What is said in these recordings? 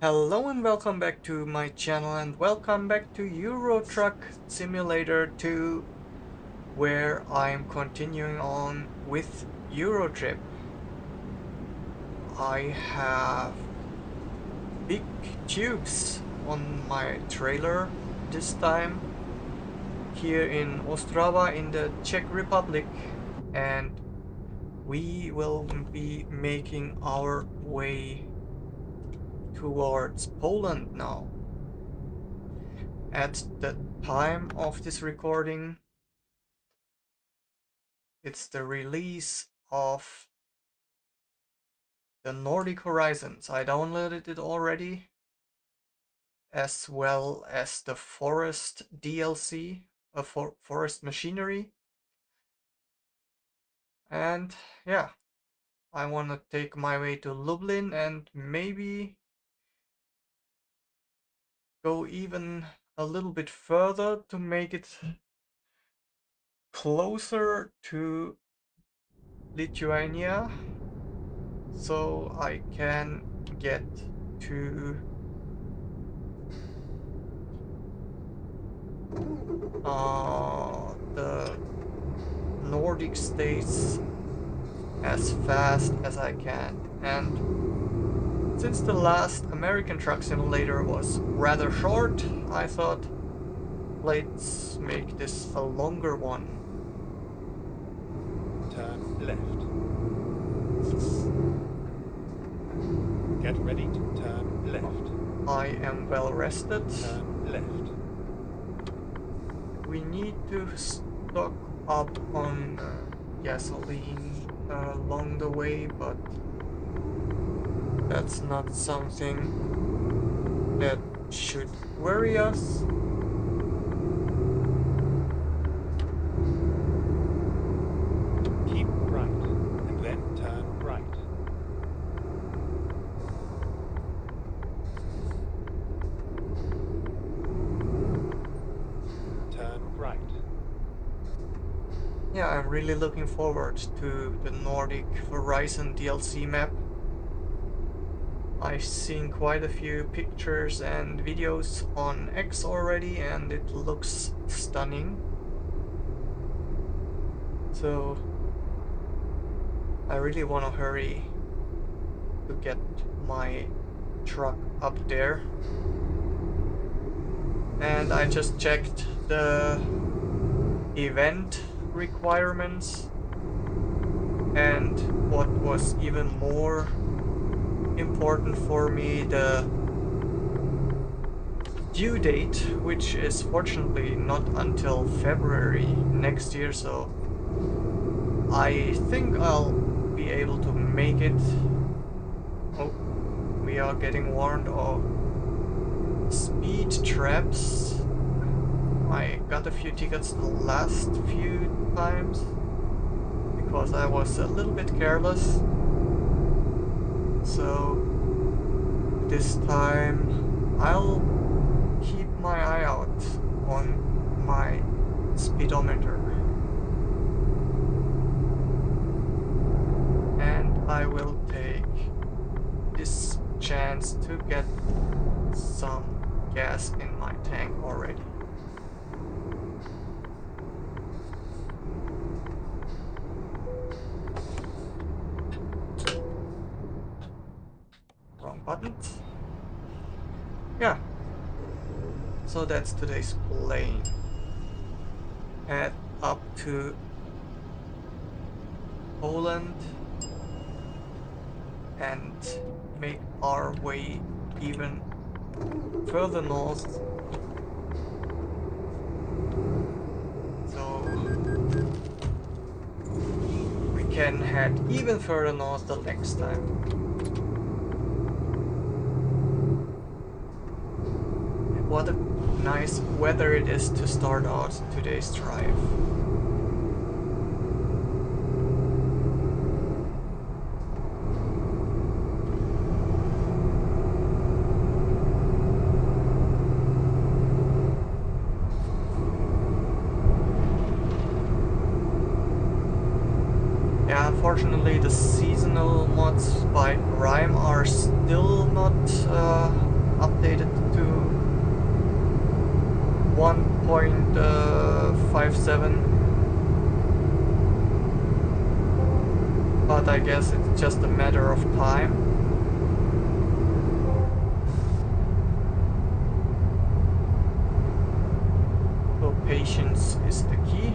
Hello and welcome back to my channel, and welcome back to Eurotruck Simulator 2, where I'm continuing on with Eurotrip. I have big tubes on my trailer this time, here in Ostrava in the Czech Republic, and we will be making our way towards Poland now. At the time of this recording, it's the release of the Nordic Horizons. I downloaded it already, as well as the Forest DLC, Forest Machinery. And yeah, I want to take my way to Lublin and maybe go even a little bit further to make it closer to Lithuania, so I can get to the Nordic states as fast as I can. And since the last American truck simulator was rather short, I thought, let's make this a longer one. Turn left. Get ready to turn left. I am well rested. Turn left. We need to stock up on gasoline along the way, but that's not something that should worry us. Keep right, and then turn right. Turn right. Yeah, I'm really looking forward to the Nordic Horizon DLC map. I've seen quite a few pictures and videos on X already, and it looks stunning. So I really want to hurry to get my truck up there. And I just checked the event requirements, and what was even more important for me, the due date, which is fortunately not until February next year, so I think I'll be able to make it. Oh, we are getting warned of speed traps. I got a few tickets the last few times because I was a little bit careless. So this time I'll keep my eye out on my speedometer. And I will take this chance to get some gas in my tank already. Wrong buttons. Yeah. So that's today's plane. Head up to Poland and make our way even further north, so we can head even further north the next time. What a nice weather it is to start out today's drive. Unfortunately, the season additional mods by Rime are still not updated to 1.57, but I guess it's just a matter of time. So patience is the key.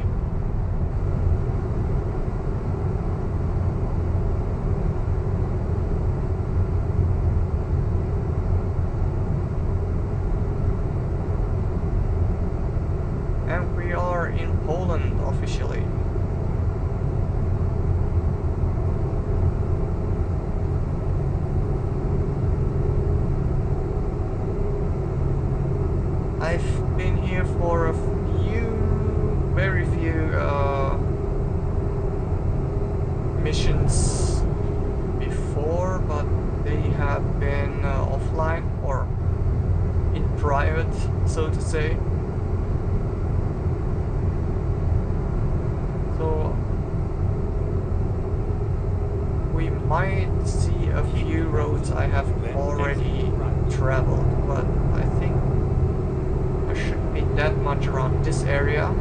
In Poland officially. I've been here for a very few missions before, but they have been offline or in private, so to say. So we might see a few roads I have already traveled, but I think there shouldn't be that much around this area.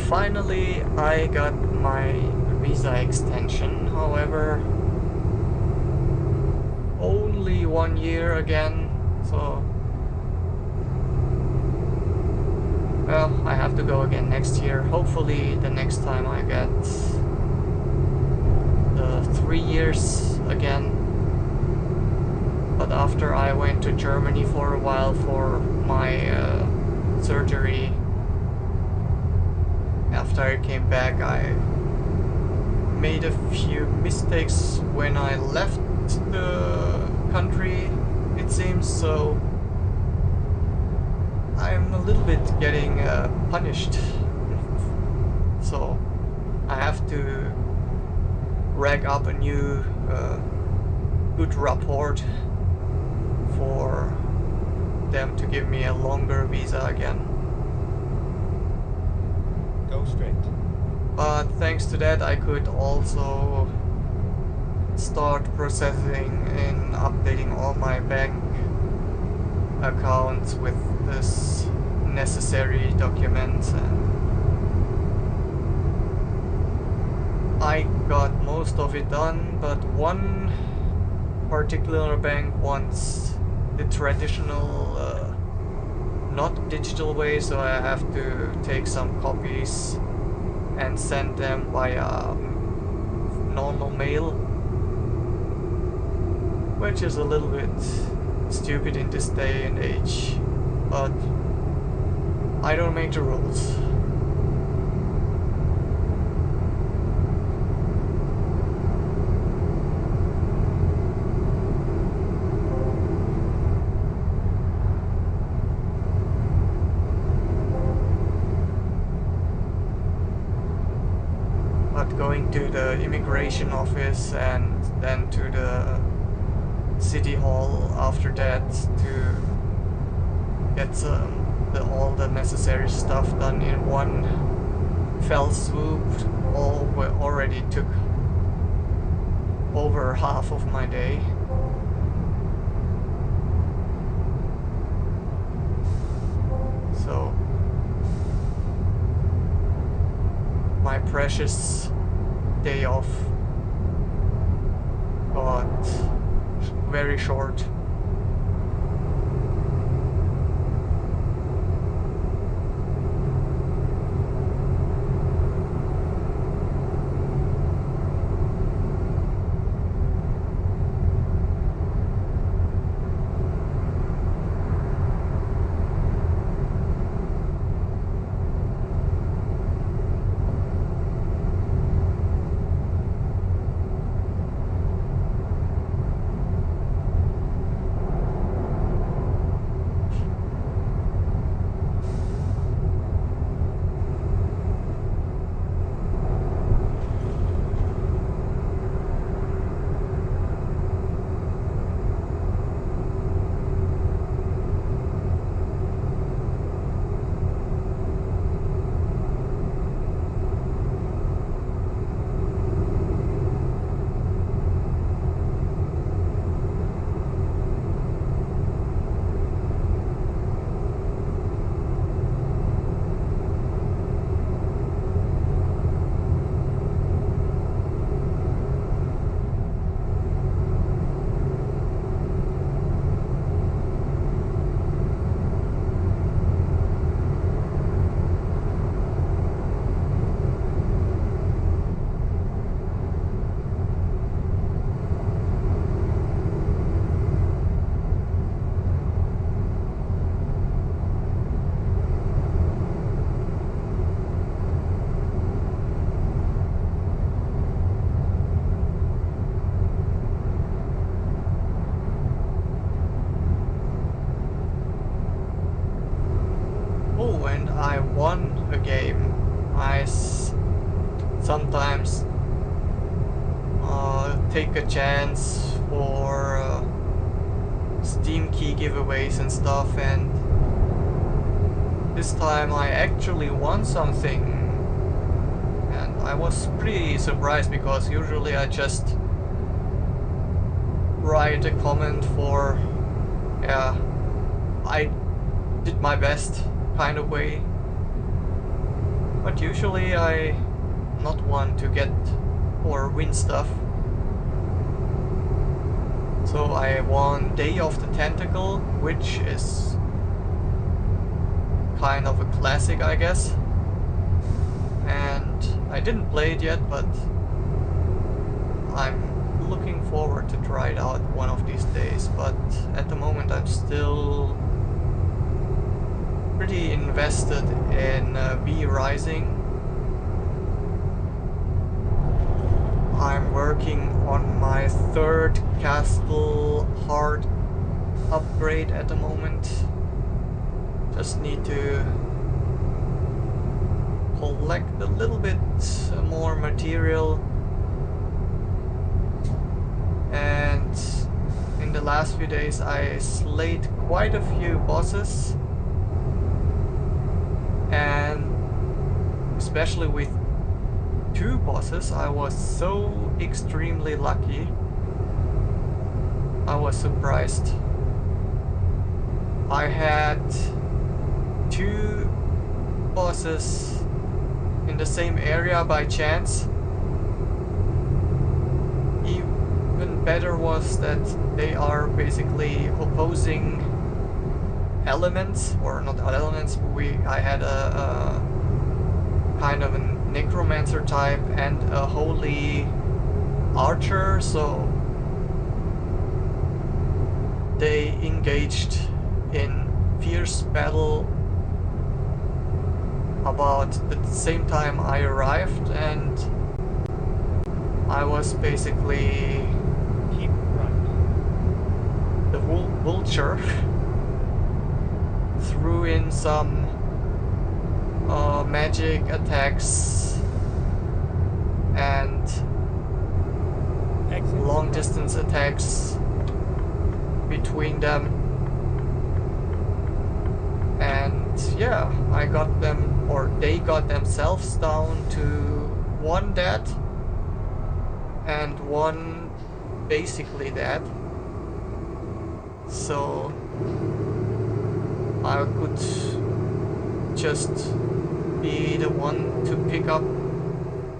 Finally, I got my visa extension, however, only 1 year again, so well, I have to go again next year. Hopefully the next time I get the 3 years again. But after I went to Germany for a while for my surgery, after I came back, I made a few mistakes when I left the country, it seems, so I'm a little bit getting punished. So I have to rack up a new good rapport for them to give me a longer visa again. Go straight. But thanks to that, I could also start processing and updating all my bank accounts with this necessary documents, and I got most of it done, but one particular bank wants the traditional not digital way, so I have to take some copies and send them via normal mail, which is a little bit stupid in this day and age, but I don't make the rules. Going to the immigration office and then to the city hall after that to get all the necessary stuff done in one fell swoop already took over half of my day. So my precious day off got very short. take a chance for Steam key giveaways and stuff, and this time I actually won something, and I was pretty surprised because usually I just write a comment for, yeah, I did my best kind of way, but usually I'm not one to get or win stuff. So I won Day of the Tentacle, which is kind of a classic, I guess, and I didn't play it yet, but I'm looking forward to try it out one of these days. But at the moment I'm still pretty invested in Rising. I'm working on my third castle hard upgrade at the moment. Just need to collect a little bit more material, and in the last few days I slayed quite a few bosses, and especially with 2 bosses I was so extremely lucky. I was surprised. I had 2 bosses in the same area by chance. Even better was that they are basically opposing elements, or not elements. I had a kind of a necromancer type and a holy archer, so they engaged in fierce battle about the same time I arrived, and I was basically Keep right. the vulture threw in some magic attacks and Exit long right. distance attacks between them, and yeah, I got them, or they got themselves down to 1 dead and 1 basically dead, so I could just be the one to pick up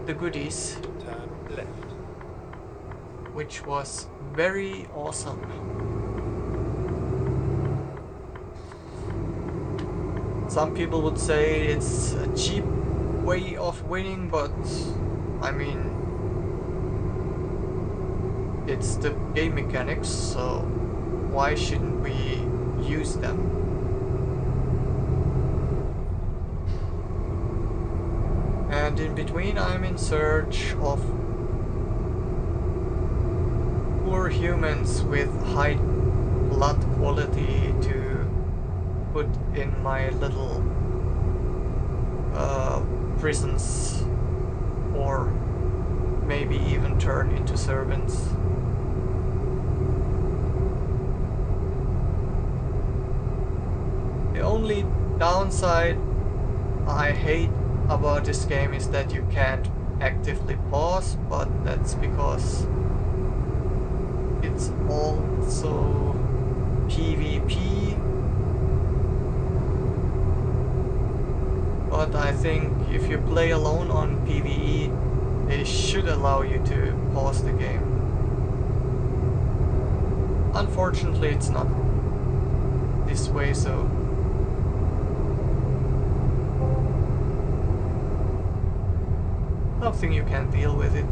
the goodies, Turn left. which was very awesome. Some people would say it's a cheap way of winning, but I mean, it's the game mechanics, so why shouldn't we use them? And in between I'm in search of poor humans with high blood quality to put in my little prisons, or maybe even turn into servants. The only downside I hate about this game is that you can't actively pause, but that's because it's also PvP. But I think if you play alone on PvE, they should allow you to pause the game. Unfortunately, it's not this way, so something you can deal with it.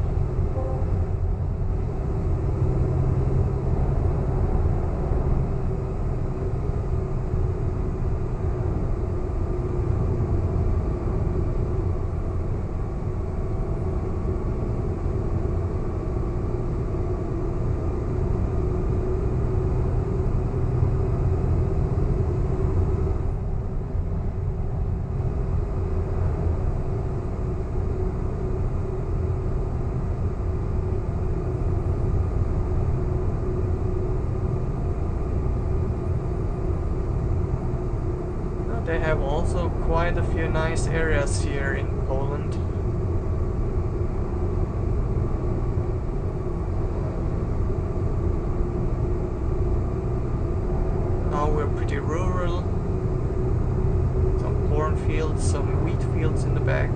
quite a few nice areas here in Poland. Now we're pretty rural. Some cornfields, some wheat fields in the back.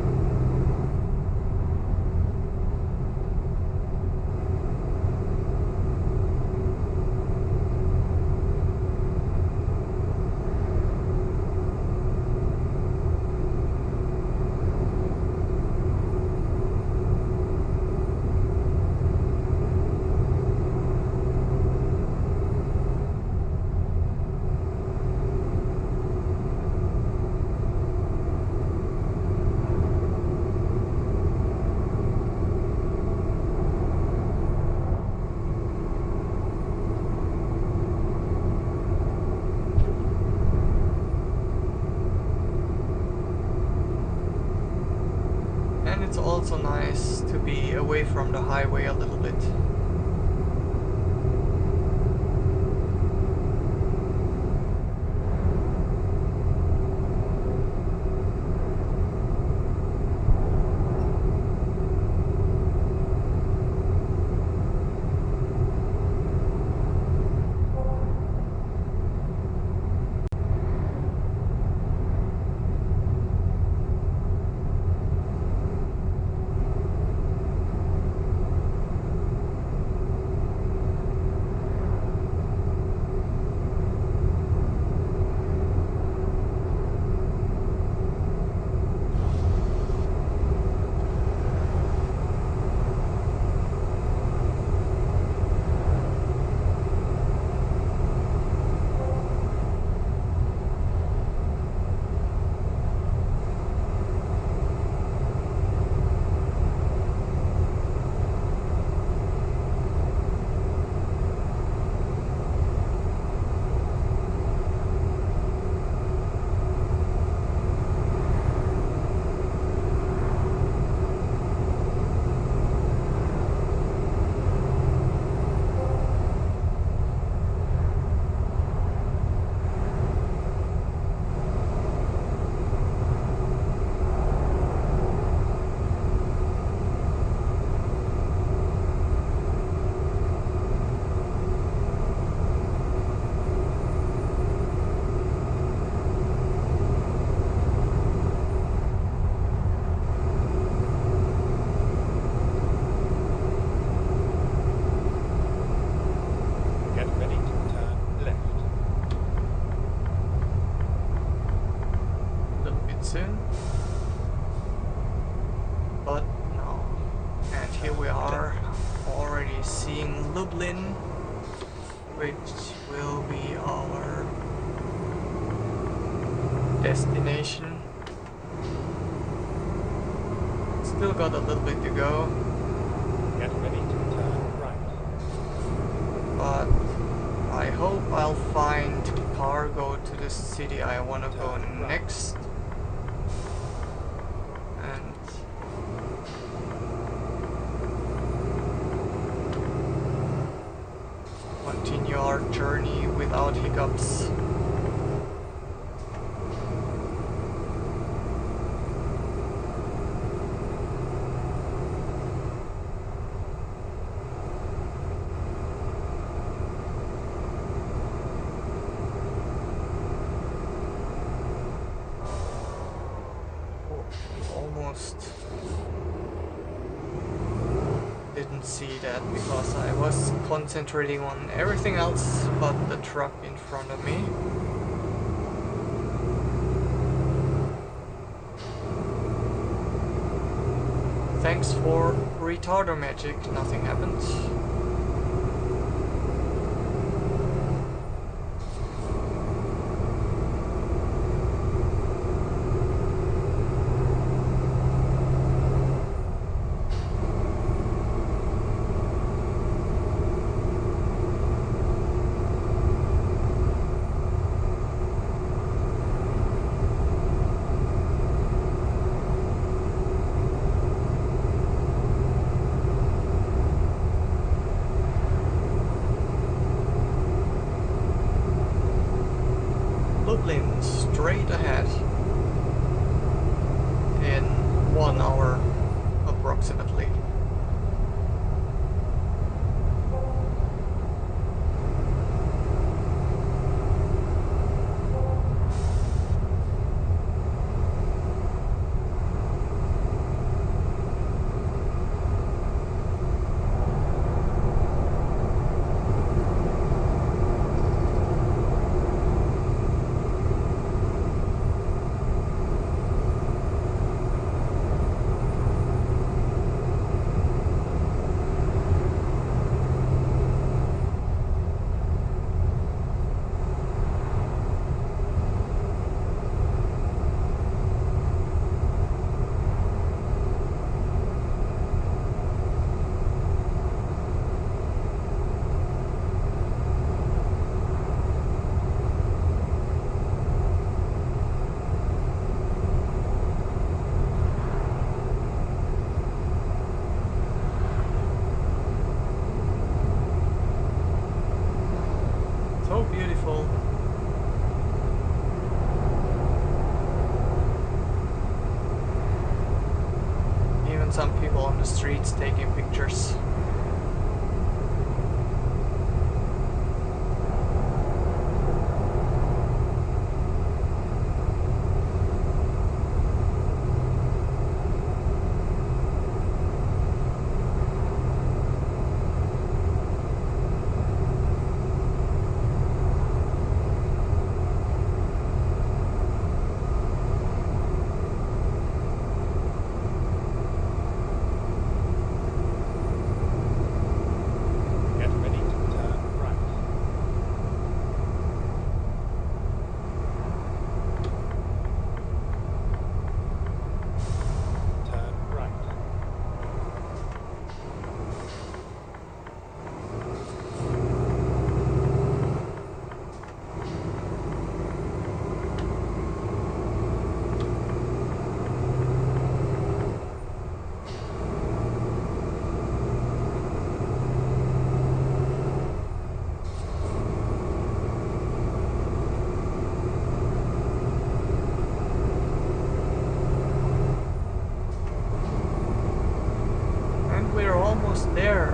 It's also nice to be away from the highway a little bit. But no. And here we are, already seeing Lublin, which will be our destination. Still got a little bit to go. Get ready to turn right. But I hope I'll find cargo to the city I want to go next. And continue our journey without hiccups. Almost didn't see that because I was concentrating on everything else but the truck in front of me. Thanks for retarder magic, nothing happened. Lublin, straight ahead. it's taking pictures. There.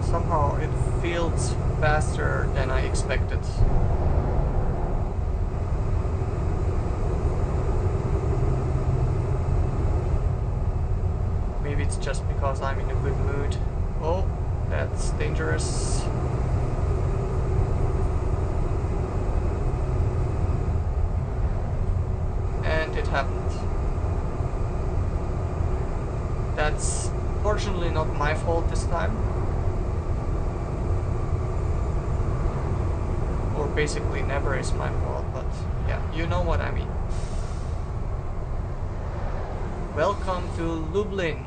Somehow it feels faster than I expected. Maybe it's just because I'm in a good mood. Oh, that's dangerous. It happened. That's fortunately not my fault this time. Or basically never is my fault, but yeah, you know what I mean. Welcome to Lublin.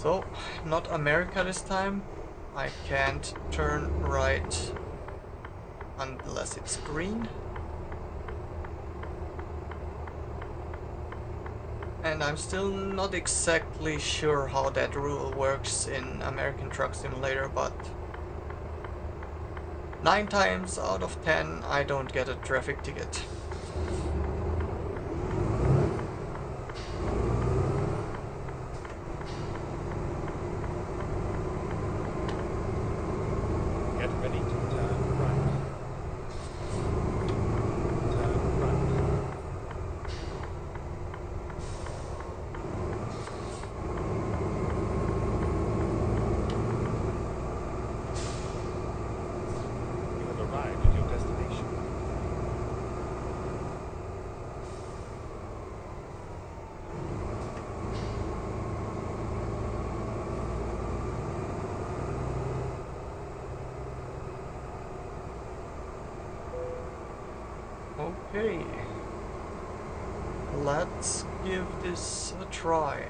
So, not America this time. I can't turn right unless it's green. And I'm still not exactly sure how that rule works in American Truck Simulator, but 9 times out of 10 I don't get a traffic ticket. Okay, let's give this a try.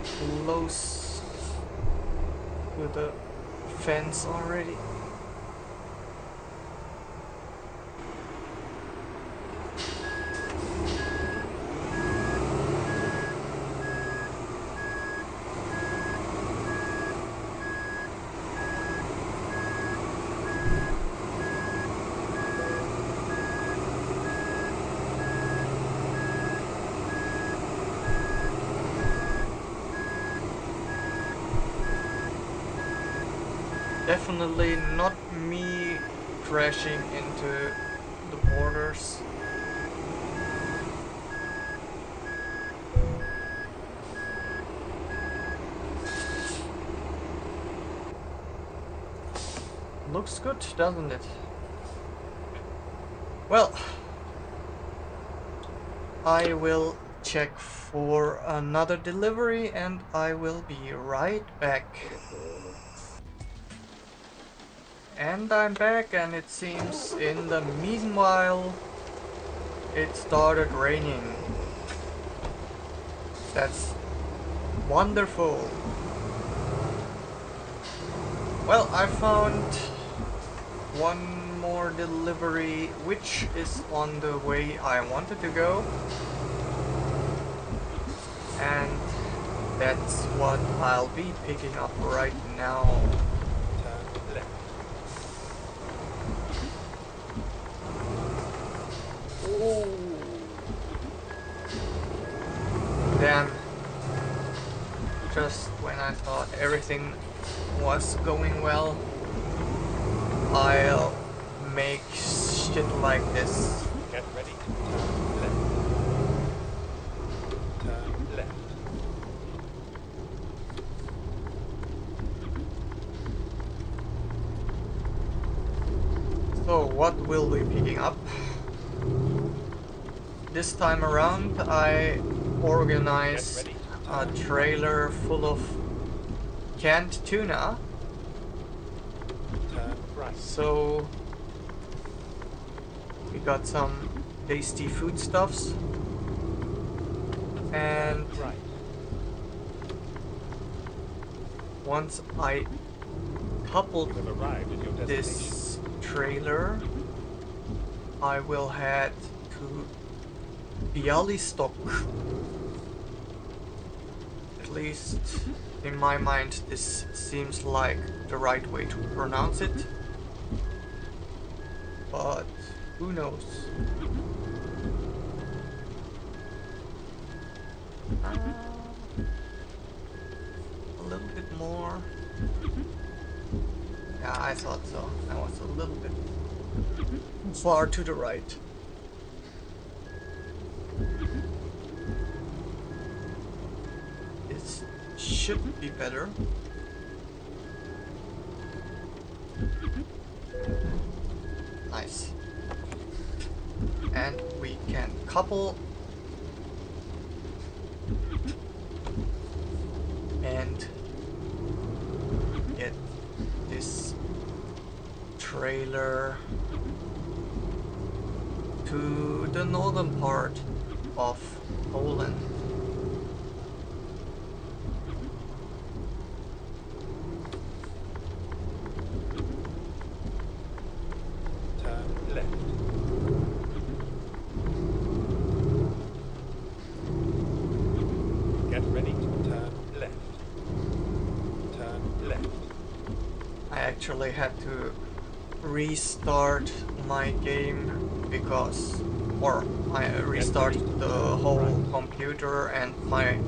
close to the fence already. Definitely not me crashing into the borders. Looks good, doesn't it? Well, I will check for another delivery and I will be right back. And I'm back, and it seems in the meanwhile it started raining. That's wonderful. Well, I found one more delivery which is on the way I wanted to go. And that's what I'll be picking up right now. Turn left. Damn. Just when I thought everything was going well, I'll make shit like this. Get ready to turn left. Turn left. So what will we be picking up? This time around I organized a trailer full of canned tuna. Turn right. So we got some tasty foodstuffs and Right. once I coupled You have arrived at your destination. this trailer, I will head to Bialystok. At least in my mind this seems like the right way to pronounce it, but who knows. A little bit more. Yeah, I thought so. I was a little bit far to the right. This should be better. Nice. And we can couple and get this trailer to the northern part of Poland. Turn left. Get ready to turn left. Turn left. I actually had to restart my game because, or I restarted the whole computer and my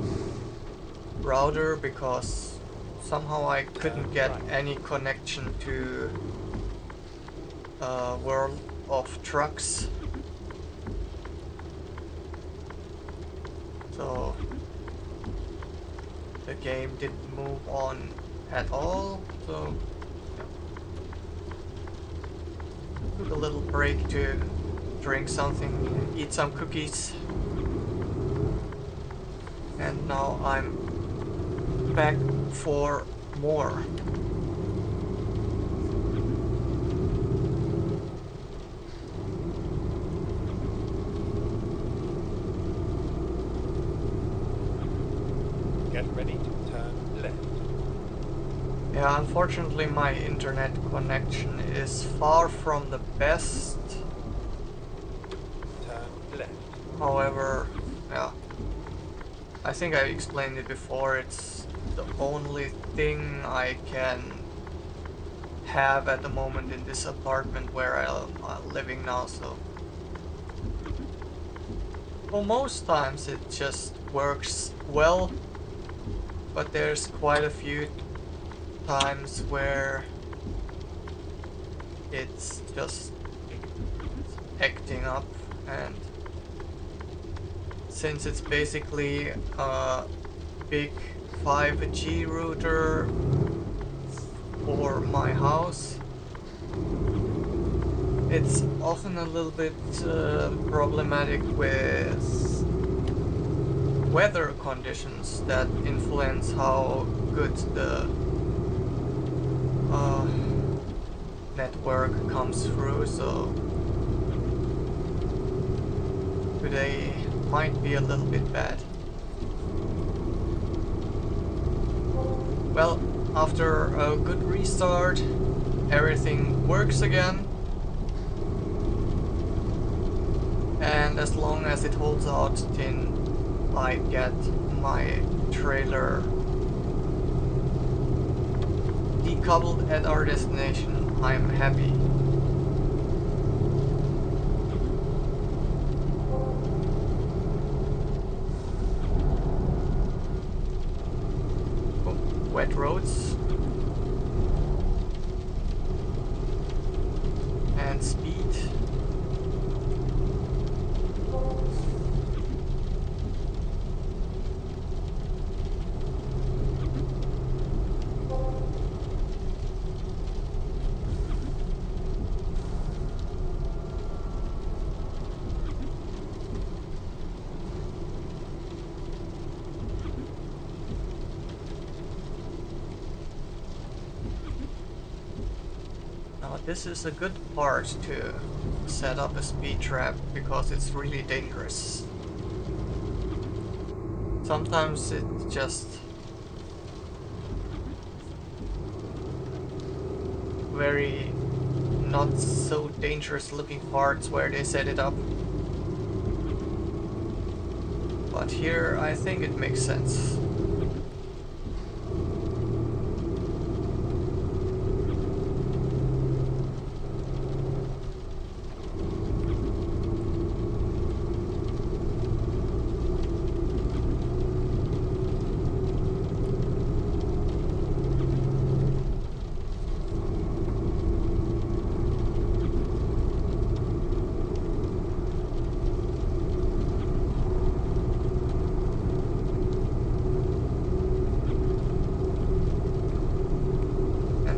router because somehow I couldn't get any connection to World of Trucks. So the game didn't move on at all, so took a little break to drink something, eat some cookies, and now I'm back for more. Get ready to Yeah, unfortunately my internet connection is far from the best. Turn left. However, yeah, I think I explained it before, it's the only thing I can have at the moment in this apartment where I'm living now, so for most times it just works well, but there's quite a few times where it's just acting up, and since it's basically a big 5G router for my house, it's often a little bit problematic with weather conditions that influence how good the network comes through, so today might be a little bit bad. Well, after a good restart, everything works again, and as long as it holds out till I get my trailer decoupled at our destination, I'm happy. Oh, wet roads and speed. Now this is a good part to set up a speed trap because it's really dangerous. Sometimes it just very not so dangerous looking parts where they set it up. But here I think it makes sense.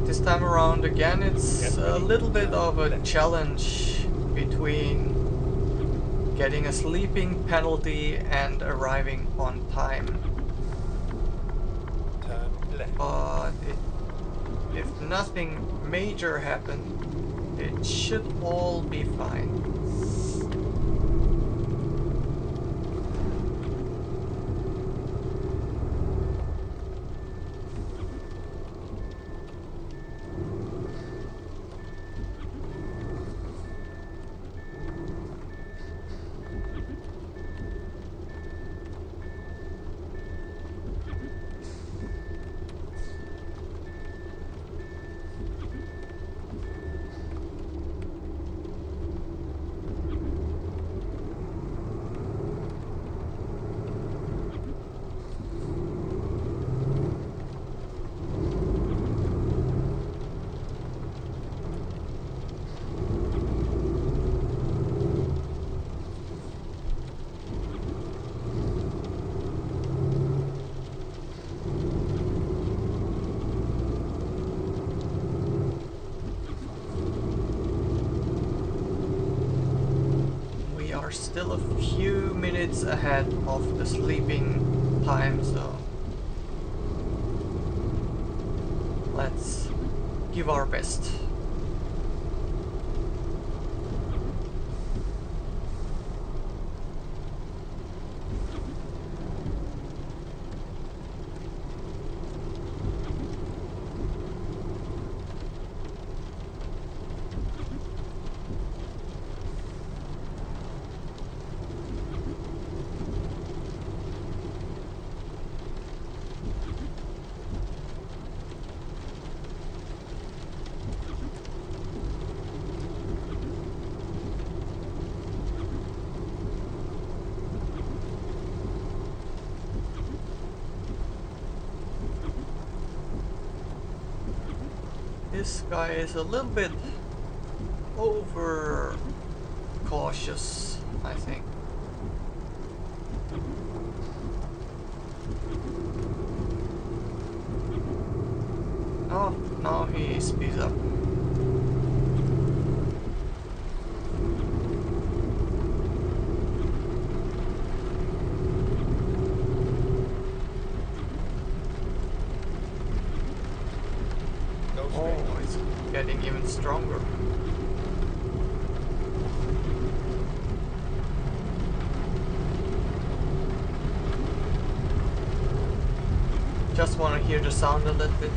This time around again it's a little bit of a challenge between getting a sleeping penalty and arriving on time. Turn left. But if nothing major happened, it should all be fine. Still a few minutes ahead of the sleeping time, so let's give our best. This guy is a little bit over cautious, I think. Oh, now he speeds up. Oh, it's getting even stronger. Just want to hear the sound a little bit.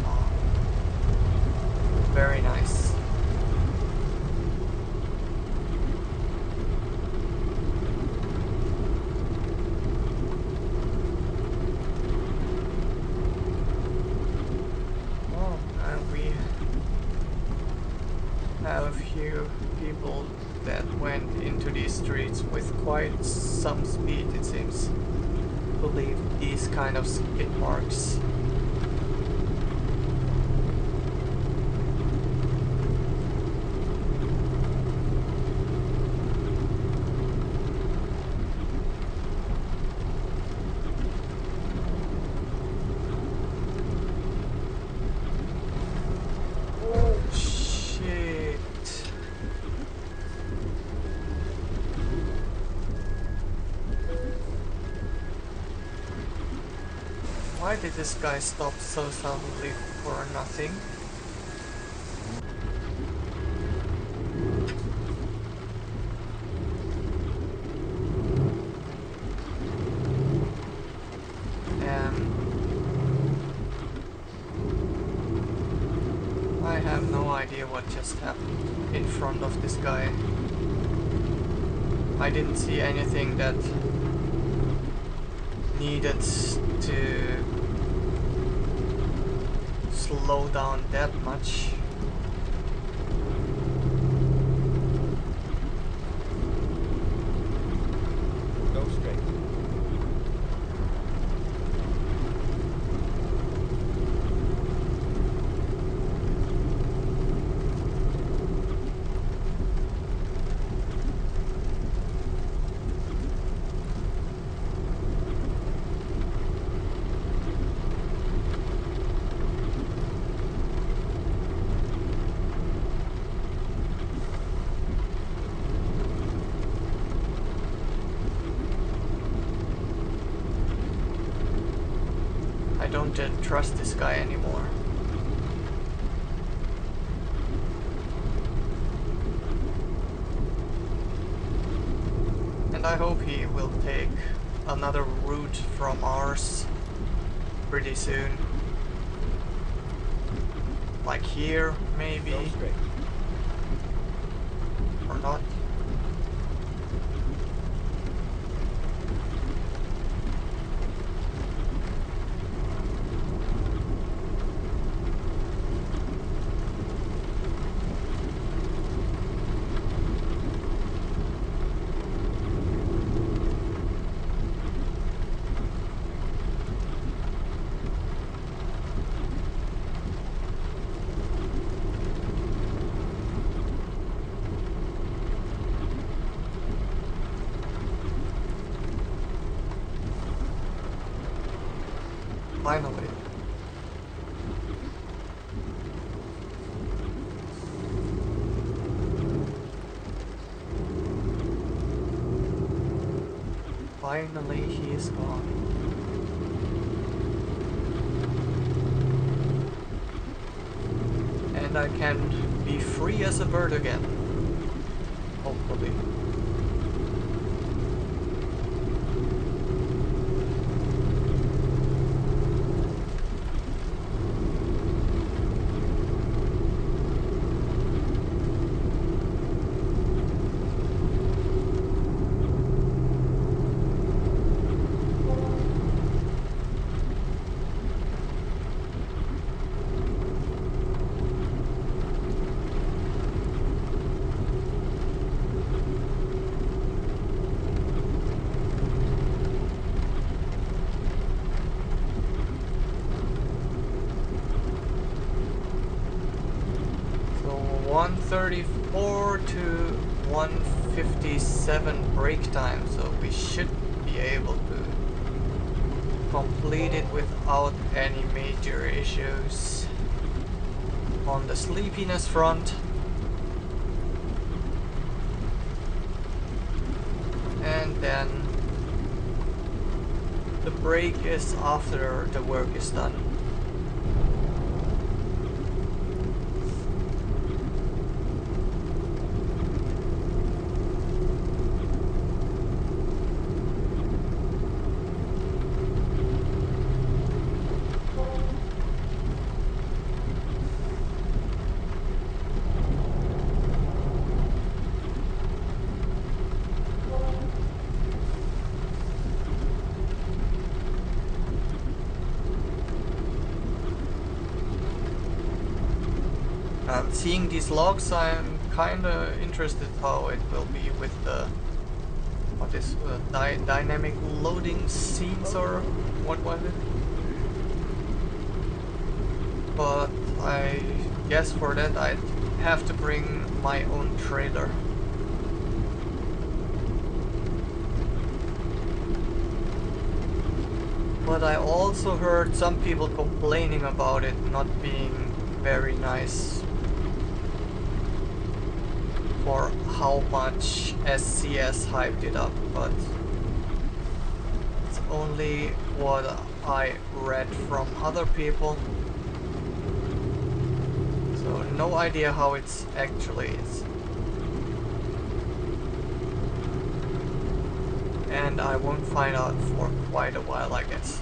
Oh, very nice. Oh, and we have a few people that went into these streets with quite some speed, it seems, to leave these kind of skid marks. Oh shit. Why did this guy stop so suddenly for nothing? I have no idea what just happened in front of this guy. I didn't see anything that needed to slow down that much. Go straight. I don't trust this guy anymore. And I hope he will take another route from ours pretty soon. Like here, maybe, Go straight. or not. Finally. Finally, he is gone. And I can be free as a bird again. Hopefully. 134 to 157 brake time, so we should be able to complete it without any major issues. On the sleepiness front, and then the brake is after the work is done. Seeing these logs, I'm kinda interested how it will be with the dynamic loading scenes, or what was it? But I guess for that I'd have to bring my own trailer. But I also heard some people complaining about it not being very nice for how much SCS hyped it up, but it's only what I read from other people, so no idea how it's actually is. And I won't find out for quite a while, I guess.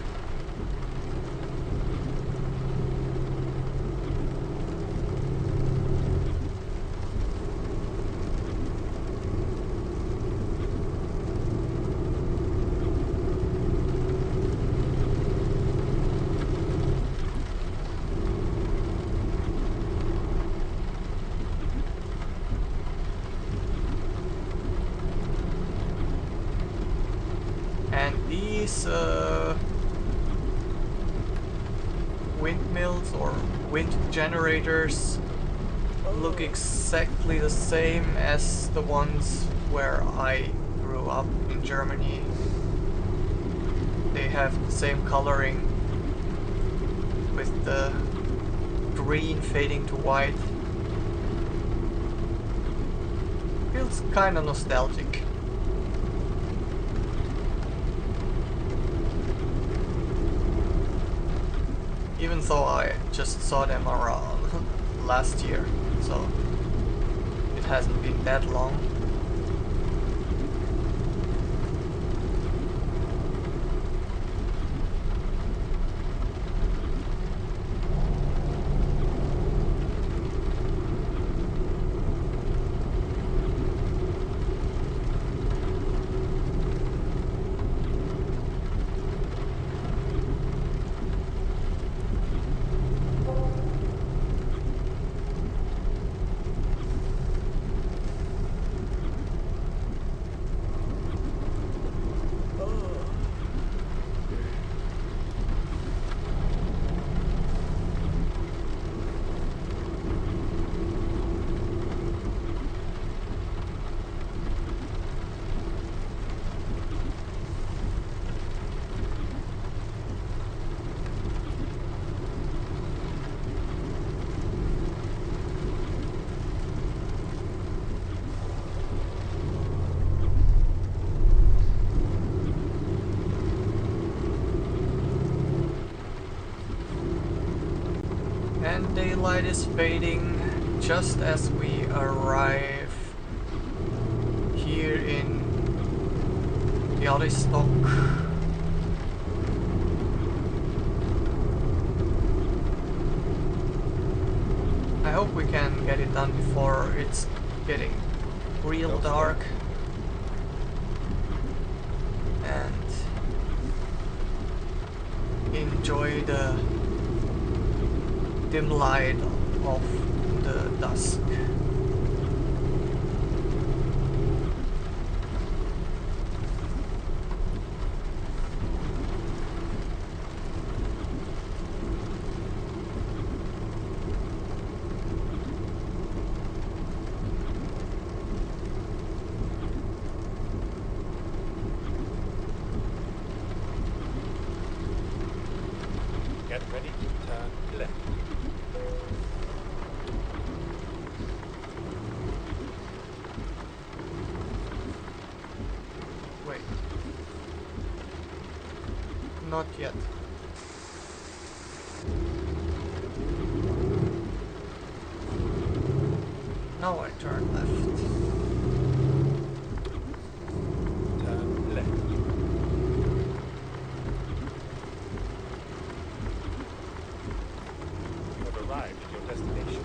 Windmills or wind generators look exactly the same as the ones where I grew up in Germany. They have the same coloring with the green fading to white. Feels kinda nostalgic. Even though I just saw them around last year, so it hasn't been that long. And daylight is fading just as we arrive here in Bialystok. I hope we can get it done before it's getting real dark and enjoy the dim light of the dusk. Get ready to turn left. Wait. Not yet. Now I turn left. Turn left. You have arrived at your destination.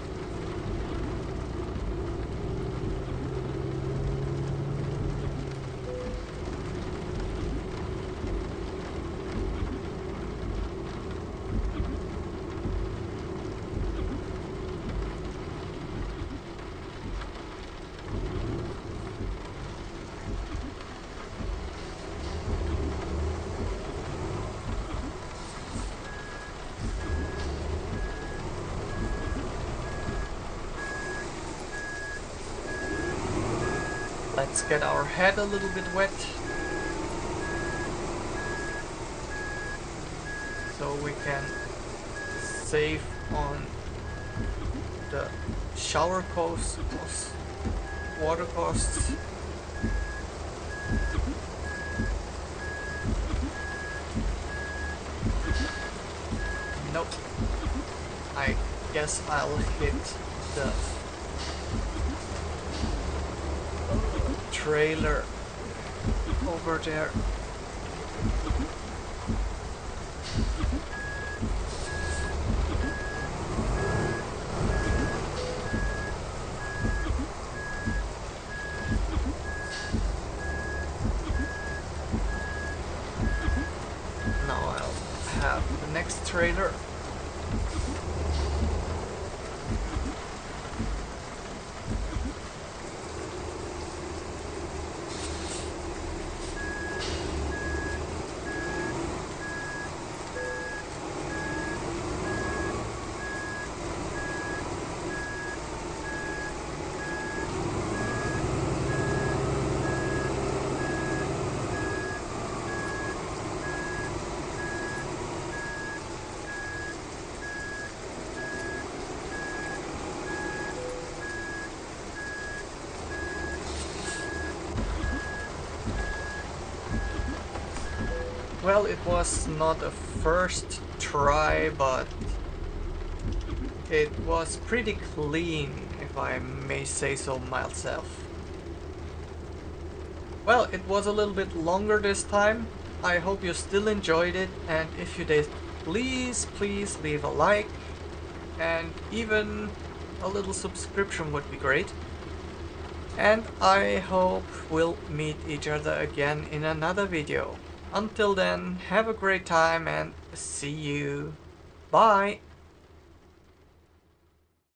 Let's get our head a little bit wet, so we can save on the shower costs, water costs. Nope. I guess I'll hit the trailer over there. Now I'll have the next trailer. Well, it was not a first try, but it was pretty clean, if I may say so myself. Well, it was a little bit longer this time. I hope you still enjoyed it, and if you did, please leave a like, and even a little subscription would be great. And I hope we'll meet each other again in another video. Until then, have a great time and see you. Bye!